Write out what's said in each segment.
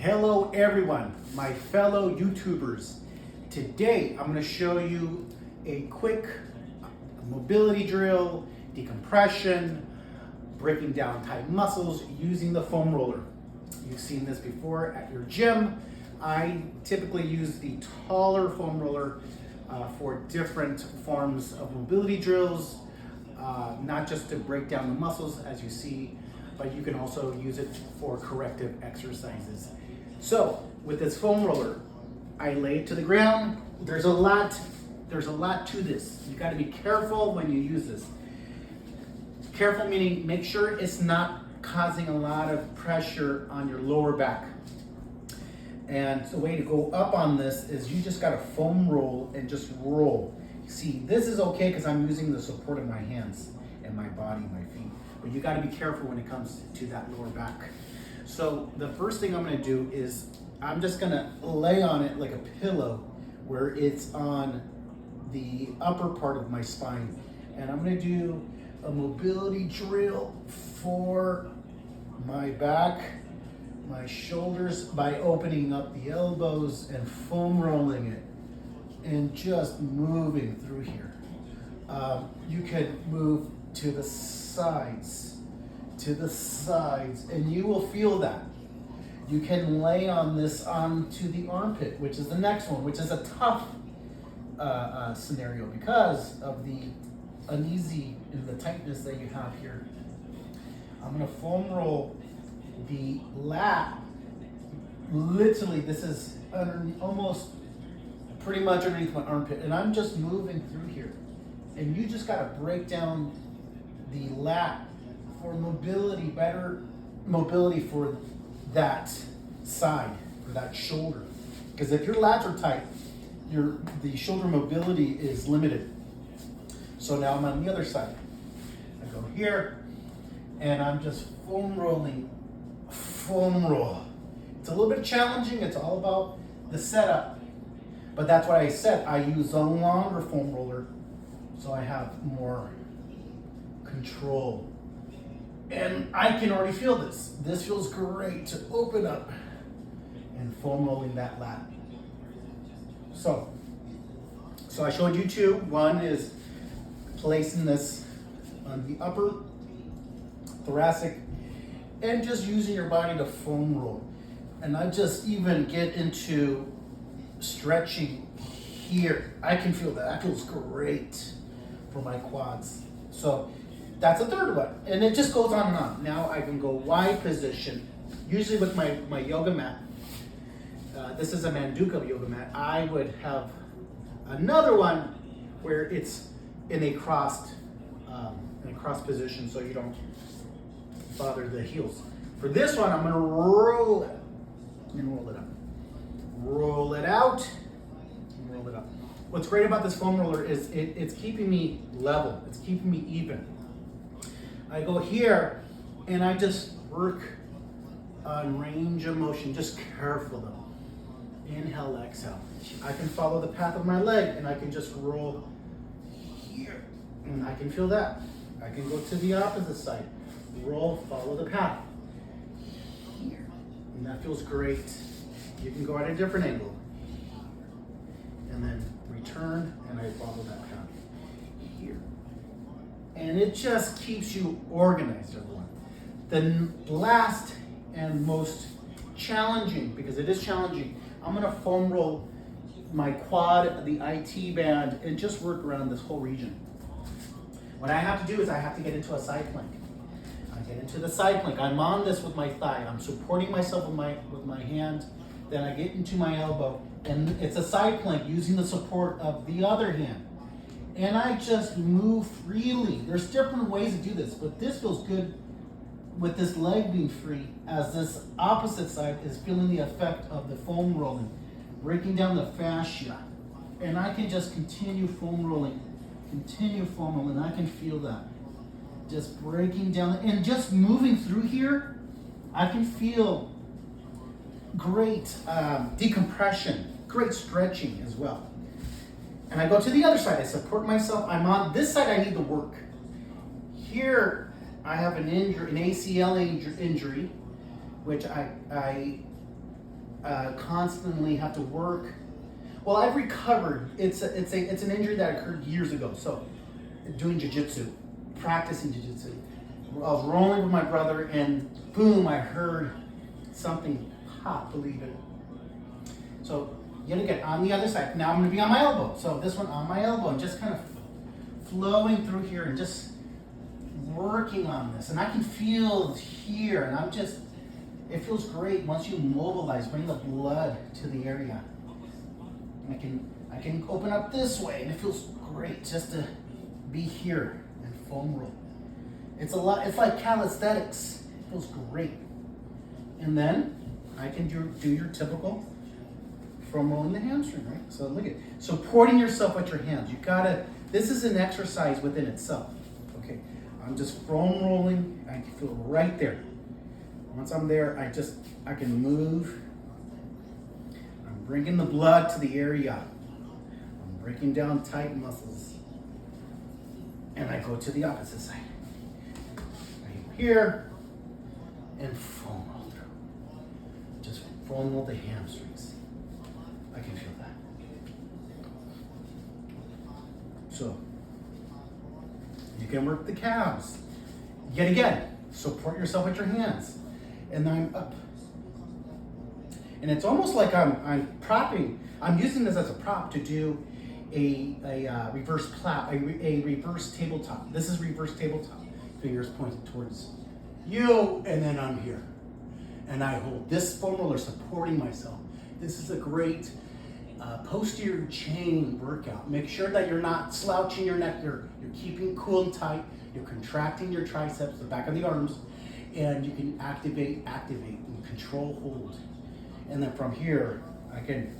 Hello everyone, my fellow YouTubers. Today I'm going to show you a quick mobility drill, decompression, breaking down tight muscles using the foam roller. You've seen this before at your gym. I typically use the taller foam roller for different forms of mobility drills, not just to break down the muscles as you see, but you can also use it for corrective exercises. So with this foam roller, I lay it to the ground. There's a lot to this. You got to be careful when you use this. Careful meaning make sure it's not causing a lot of pressure on your lower back. And the way to go up on this is you just got to foam roll and just roll. See, this is okay because I'm using the support of my hands and my body, my feet. But you got to be careful when it comes to that lower back. So the first thing I'm going to do is I'm just going to lay on it like a pillow where it's on the upper part of my spine. And I'm going to do a mobility drill for my back, my shoulders by opening up the elbows and foam rolling it and just moving through here. You can move to the sides, and you will feel that. You can lay on this onto the armpit, which is the next one, which is a tough scenario because of the uneasy and the tightness that you have here. I'm gonna foam roll the lat. Literally, this is almost pretty much underneath my armpit, and I'm just moving through here. And you just gotta break down the lat for mobility, better mobility for that side, for that shoulder. Because if your lats are tight, the shoulder mobility is limited. So now I'm on the other side. I go here, and I'm just foam rolling, foam roll. It's a little bit challenging. It's all about the setup. But that's what I said. I use a longer foam roller, so I have more control. And I can already feel this. This feels great to open up and foam rolling that lat. So I showed you two. One is placing this on the upper thoracic and just using your body to foam roll. And I just even get into stretching here. I can feel that. That feels great for my quads. So that's a third one. And it just goes on and on. Now I can go wide position, usually with my yoga mat. This is a Manduka yoga mat. I would have another one where it's in a crossed position so you don't bother the heels. For this one, I'm gonna roll it and roll it up. Roll it out and roll it up. What's great about this foam roller is it's keeping me level. It's keeping me even. I go here and I just work on range of motion, just careful though. Inhale, exhale. I can follow the path of my leg and I can just roll here and I can feel that. I can go to the opposite side. Roll, follow the path. Here. And that feels great. You can go at a different angle. And then return and I follow that path. Here. And it just keeps you organized, everyone. The last and most challenging, because it is challenging, I'm gonna foam roll my quad, the IT band, and just work around this whole region. What I have to do is I have to get into a side plank. I get into the side plank. I'm on this with my thigh. I'm supporting myself with my hand. Then I get into my elbow, and it's a side plank using the support of the other hand. And I just move freely. There's different ways to do this, but this feels good with this leg being free as this opposite side is feeling the effect of the foam rolling, breaking down the fascia. And I can just continue foam rolling. I can feel that. Just breaking down and just moving through here, I can feel great decompression, great stretching as well. And I go to the other side, I support myself. I'm on this side, I need to work. Here, I have an injury, an ACL injury, which I constantly have to work. Well, I've recovered. It's an injury that occurred years ago. So, doing jiu-jitsu, practicing jiu-jitsu, I was rolling with my brother, and boom, I heard something pop. Believe it. So, yet again, on the other side. Now I'm going to be on my elbow. So this one on my elbow, and just kind of flowing through here, and just working on this. And I can feel here, and I'm just. It feels great once you mobilize, bring the blood to the area. I can open up this way, and it feels great just to be here and foam roll. It's like calisthenics. It feels great. And then I can do your typical foam rolling the hamstring, right? So look at supporting yourself with your hands. This is an exercise within itself. Okay, I'm just foam rolling. I can feel right there. Once I'm there, I can move. I'm bringing the blood to the area. I'm breaking down tight muscles. And I go to the opposite side. Right here, and foam roll through. Just foam roll the hamstrings. I can feel that. So, you can work the calves. Yet again, support yourself with your hands. And then I'm up. And it's almost like I'm propping. I'm using this as a prop to do a reverse a reverse tabletop. This is reverse tabletop. Fingers pointed towards you, and then I'm here. And I hold this foam roller supporting myself. This is a great posterior chain workout. Make sure that you're not slouching your neck. You're keeping cool and tight. You're contracting your triceps, the back of the arms. And you can activate, and control, hold. And then from here, I can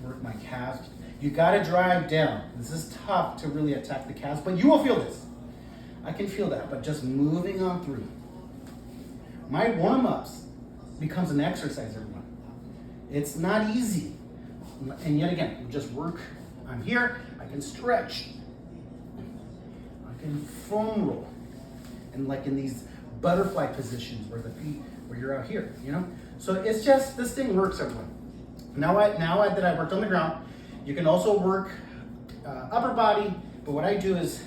work my calves. You gotta drive down. This is tough to really attack the calves, but you will feel this. I can feel that, but just moving on through. My warm-ups becomes an exercise, everyone. It's not easy. And yet again, just work. I'm here, I can stretch. I can foam roll. And like in these butterfly positions where the feet, where you're out here, you know? So it's just, this thing works, everyone. Now that I worked on the ground, you can also work upper body, but what I do is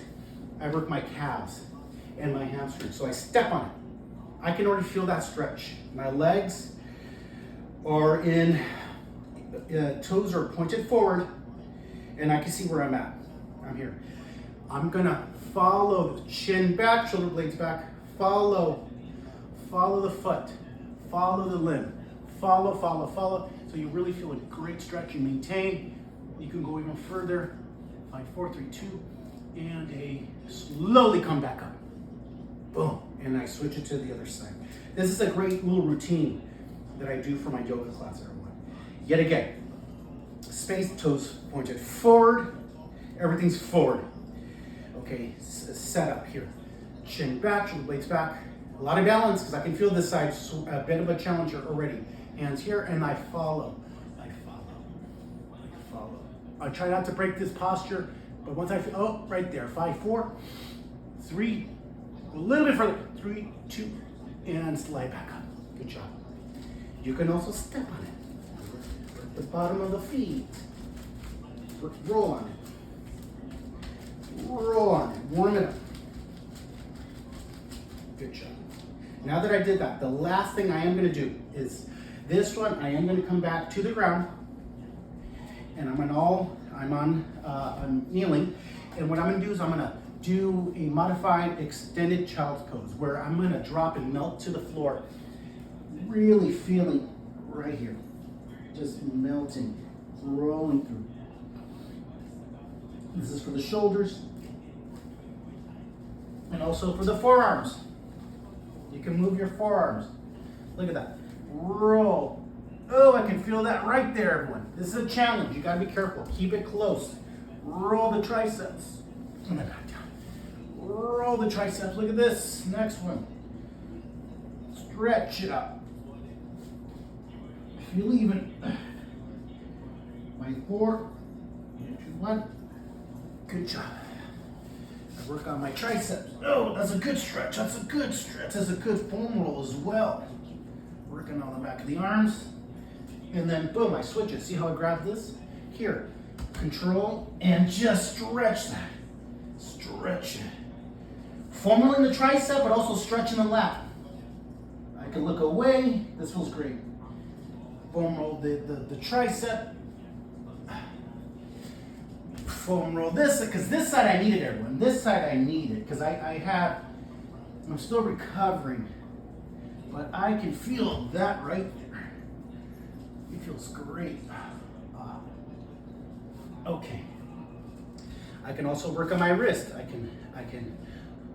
I work my calves and my hamstrings. So I step on it. I can already feel that stretch. My legs are toes are pointed forward, and I can see where I'm at. I'm here. I'm gonna follow the chin back, shoulder blades back, follow the foot, follow the limb, follow. So you really feel a great stretch. You maintain. You can go even further. 5, 4, 3, 2, and slowly come back up. Boom, and I switch it to the other side. This is a great little routine that I do for my yoga class, everyone. Yet again, space, toes pointed forward, everything's forward. Okay, set up here. Chin back, shoulder blades back. A lot of balance because I can feel this side, so a bit of a challenger already. Hands here, and I follow. I try not to break this posture, but once I feel, oh, right there, 5, 4, 3, a little bit further, 3, 2, and slide back up. Good job. You can also step on it. The bottom of the feet. Roll on it. Warm it up. Good job. Now that I did that, the last thing I am going to do is this one. I am going to come back to the ground, and I'm kneeling, and what I'm going to do is I'm going to do a modified extended child's pose where I'm going to drop and melt to the floor, really feeling right here, just melting, rolling through. This is for the shoulders and also for the forearms. You can move your forearms. Look at that. Roll. Oh, I can feel that right there, everyone. This is a challenge. You gotta be careful. Keep it close. Roll the triceps. And then back down. Roll the triceps. Look at this. Next one. Stretch it up. Feel even. 5, 4, 3, 2, 1. Good job. I work on my triceps. Oh, that's a good stretch. That's a good foam roll as well. Working on the back of the arms. And then boom, I switch it. See how I grab this? Here, control, and just stretch that. Stretch it. Foam rolling the tricep, but also stretching the lat. I can look away. This feels great. Foam roll the tricep. Foam roll this, because this side I need it, everyone. This side I need it, because I'm still recovering. But I can feel that right there. It feels great. Okay. I can also work on my wrist. I can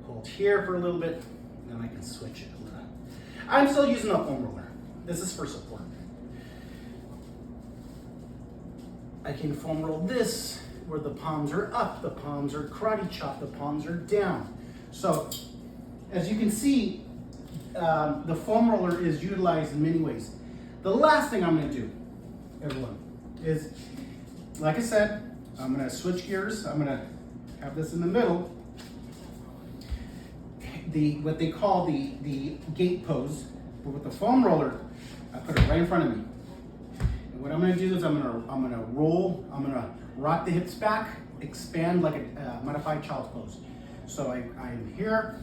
hold here for a little bit, and then I can switch it. I'm still using a foam roller. This is for support. I can foam roll this, where the palms are up, the palms are karate chop, the palms are down. So, as you can see, the foam roller is utilized in many ways. The last thing I'm going to do, everyone, is, like I said, I'm going to switch gears. I'm going to have this in the middle. What they call the gate pose, but with the foam roller, I put it right in front of me. And what I'm going to do is I'm going to roll. I'm going to rock the hips back, expand like a modified child's pose. So I'm here,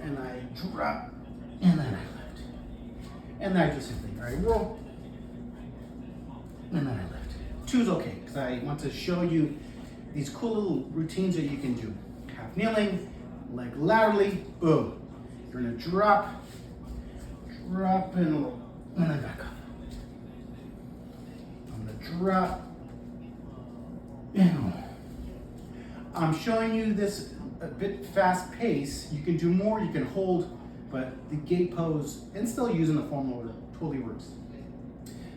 and I drop, and then I lift. And then I do something. All right, roll, and then I lift. 2 is okay, because I want to show you these cool little routines that you can do. Half kneeling, leg laterally, boom. You're gonna drop, and roll, and then back up. I'm gonna drop, and roll. I'm showing you this a bit fast pace. You can do more, you can hold, but the gate pose and still using the foam roller totally works.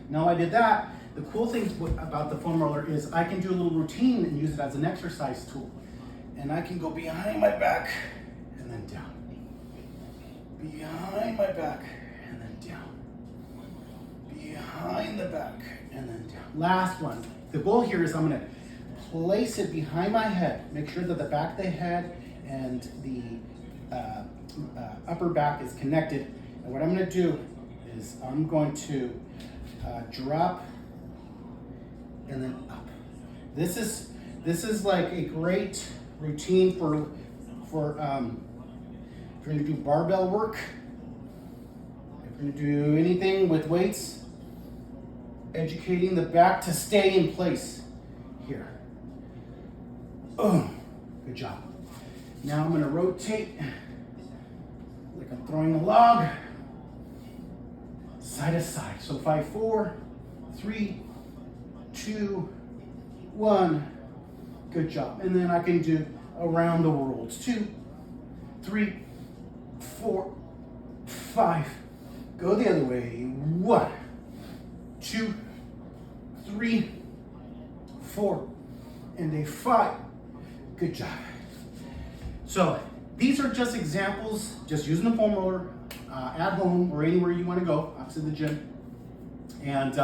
Now I did that. The cool thing about the foam roller is I can do a little routine and use it as an exercise tool. And I can go behind my back and then down. Behind my back and then down. Behind the back and then down. Last one. The goal here is I'm going to place it behind my head. Make sure that the back of the head and the upper back is connected. And what I'm going to do is I'm going to drop and then up. This is like a great routine for if you're going to do barbell work, if you're going to do anything with weights, educating the back to stay in place here. Oh, good job. Now I'm going to rotate like I'm throwing a log, side to side. So 5, 4, 3, 2, 1. Good job. And then I can do around the world. 2, 3, 4, 5. Go the other way. 1, 2, 3, 4, and a 5. Good job. So these are just examples, just using the foam roller at home or anywhere you want to go, obviously the gym, and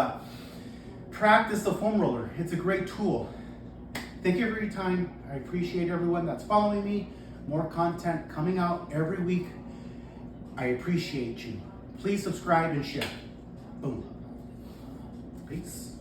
practice the foam roller. It's a great tool. Thank you for your time. I appreciate everyone that's following me. More content coming out every week. I appreciate you. Please subscribe and share. Boom. Peace.